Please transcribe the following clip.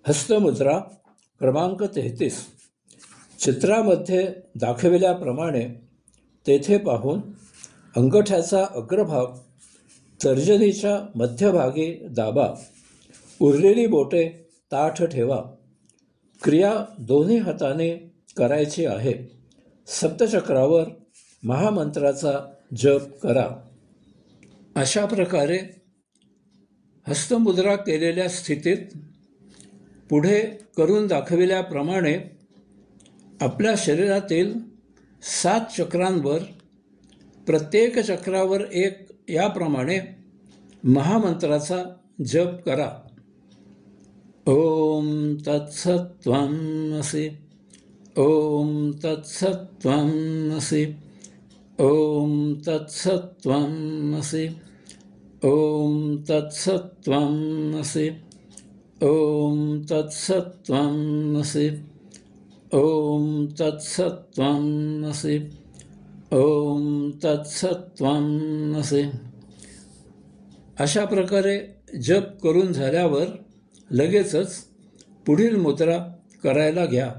हस्तमुद्रा क्रमांक 33. चित्रामध्ये दाखविल्याप्रमाणे तेथे पाहून अंगठ्याचा अग्रभाग तर्जनीच्या मध्यभागी दाबा. उरलेली बोटे ताठ ठेवा. क्रिया दोन्ही हाताने करायची आहे. सप्तचक्रावर महामंत्राचा जप करा. अशा प्रकारे हस्तमुद्रा केलेल्या स्थितीत पुढे करून दाखविल्याप्रमाणे आपल्या शरीरातील 7 चक्रांवर प्रत्येक चक्रावर एक याप्रमाणे महामंत्राचा जप करा. ओम तत्सत्त्वमसि. ओम तत्सत्त्वमसि. ओम तत्सत्त्वमसि. ओम तत्सत्त्वमसि. ओम तत्सत्त्वमसि. ओम तत्सत्त्वमसि. ओम तत्सत्त्वमसि. अशा प्रकारे जप करून झाल्यावर लगेचच पुढील मुद्रा करायला घ्या.